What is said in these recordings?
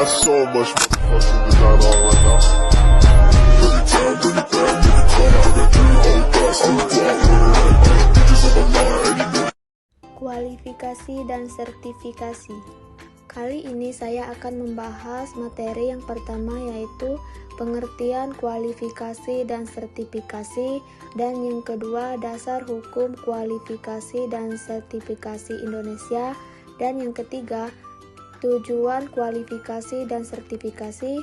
got so much motherfucking design on right now. Bring it down, bring it down, bring it down. I got three whole thoughts to the block with it right now. Bitches on my line, any minute. Kualifikasi dan sertifikasi. Kali ini saya akan membahas materi yang pertama, yaitu pengertian kualifikasi dan sertifikasi, dan yang kedua dasar hukum kualifikasi dan sertifikasi Indonesia, dan yang ketiga tujuan kualifikasi dan sertifikasi,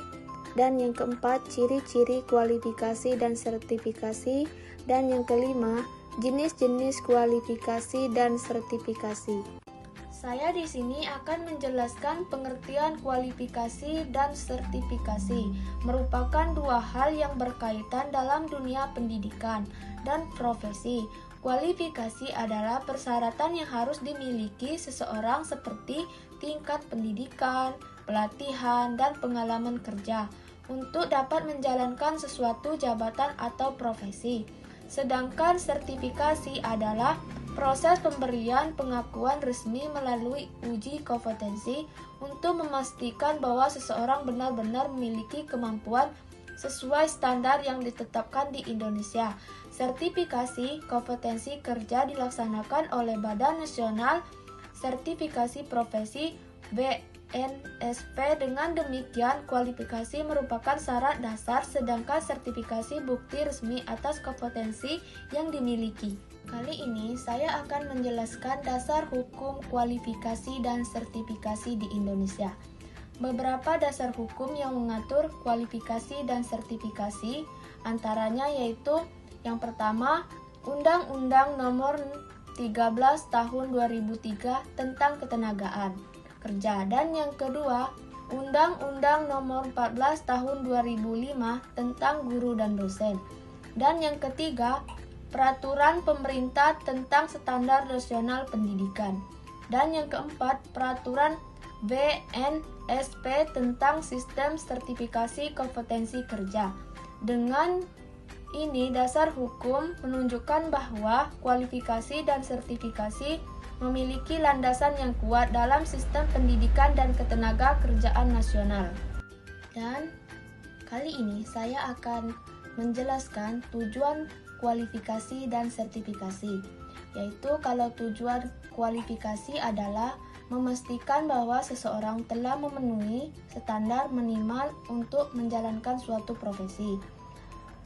dan yang keempat ciri-ciri kualifikasi dan sertifikasi, dan yang kelima jenis-jenis kualifikasi dan sertifikasi. Saya di sini akan menjelaskan pengertian kualifikasi dan sertifikasi, merupakan dua hal yang berkaitan dalam dunia pendidikan dan profesi. Kualifikasi adalah persyaratan yang harus dimiliki seseorang seperti tingkat pendidikan, pelatihan, dan pengalaman kerja untuk dapat menjalankan sesuatu jabatan atau profesi. Sedangkan sertifikasi adalah proses pemberian pengakuan resmi melalui uji kompetensi untuk memastikan bahwa seseorang benar-benar memiliki kemampuan sesuai standar yang ditetapkan di Indonesia. Sertifikasi kompetensi kerja dilaksanakan oleh Badan Nasional Sertifikasi Profesi BNSP. Dengan demikian, kualifikasi merupakan syarat dasar, sedangkan sertifikasi bukti resmi atas kompetensi yang dimiliki. Kali ini saya akan menjelaskan dasar hukum kualifikasi dan sertifikasi di Indonesia. Beberapa dasar hukum yang mengatur kualifikasi dan sertifikasi antaranya yaitu yang pertama, Undang-Undang Nomor 13 Tahun 2003 tentang Ketenagaan Kerja, dan yang kedua, Undang-Undang Nomor 14 Tahun 2005 tentang Guru dan Dosen, dan yang ketiga, Peraturan Pemerintah tentang Standar Nasional Pendidikan, dan yang keempat, Peraturan BNSP tentang Sistem Sertifikasi Kompetensi Kerja. Dengan ini, dasar hukum menunjukkan bahwa kualifikasi dan sertifikasi memiliki landasan yang kuat dalam sistem pendidikan dan ketenaga kerjaan nasional. Dan kali ini saya akan menjelaskan tujuan kualifikasi dan sertifikasi, yaitu kalau tujuan kualifikasi adalah memastikan bahwa seseorang telah memenuhi standar minimal untuk menjalankan suatu profesi.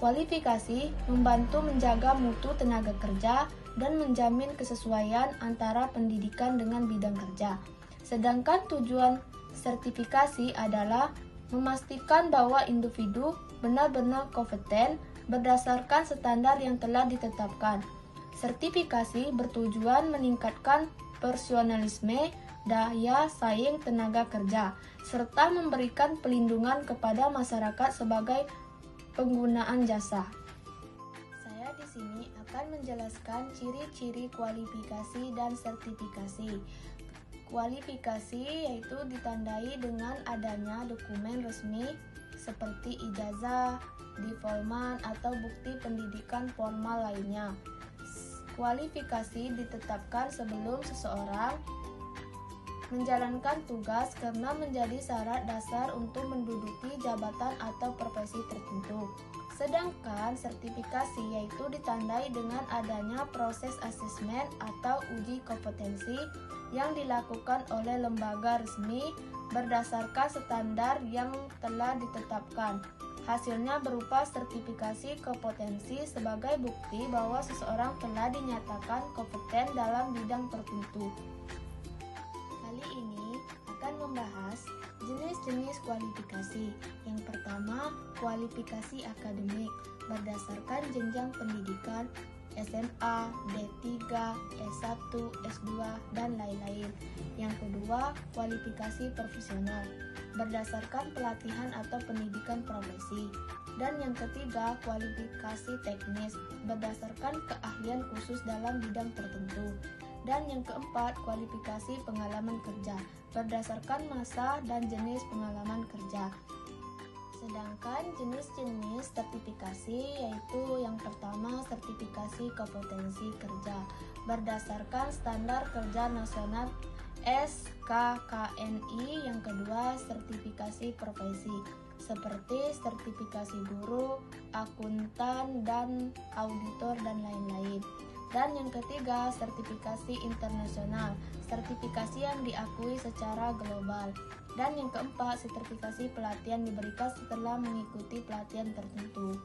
Kualifikasi membantu menjaga mutu tenaga kerja dan menjamin kesesuaian antara pendidikan dengan bidang kerja. Sedangkan tujuan sertifikasi adalah memastikan bahwa individu benar-benar kompeten berdasarkan standar yang telah ditetapkan. Sertifikasi bertujuan meningkatkan profesionalisme, daya saing tenaga kerja, serta memberikan pelindungan kepada masyarakat sebagai penggunaan jasa. Saya di sini akan menjelaskan ciri-ciri kualifikasi dan sertifikasi. Kualifikasi yaitu ditandai dengan adanya dokumen resmi seperti ijazah, diplomat, atau bukti pendidikan formal lainnya. Kualifikasi ditetapkan sebelum seseorang menjalankan tugas karena menjadi syarat dasar untuk menduduki jabatan atau profesi tertentu. Sedangkan sertifikasi yaitu ditandai dengan adanya proses asesmen atau uji kompetensi yang dilakukan oleh lembaga resmi berdasarkan standar yang telah ditetapkan. Hasilnya berupa sertifikasi kompetensi sebagai bukti bahwa seseorang telah dinyatakan kompeten dalam bidang tertentu. Kali ini akan membahas jenis-jenis kualifikasi. Yang pertama, kualifikasi akademik berdasarkan jenjang pendidikan SMA, D3, S1, S2, dan lain-lain. Yang kedua, kualifikasi profesional berdasarkan pelatihan atau pendidikan profesi. Dan yang ketiga, kualifikasi teknis berdasarkan keahlian khusus dalam bidang tertentu. Dan yang keempat, kualifikasi pengalaman kerja berdasarkan masa dan jenis pengalaman kerja. Sedangkan jenis-jenis sertifikasi yaitu yang pertama, sertifikasi kompetensi kerja berdasarkan standar kerja nasional SKKNI. Yang kedua, sertifikasi profesi seperti sertifikasi guru, akuntan, dan auditor, dan lain-lain. Dan yang ketiga, sertifikasi internasional, sertifikasi yang diakui secara global. Dan yang keempat, sertifikasi pelatihan diberikan setelah mengikuti pelatihan tertentu.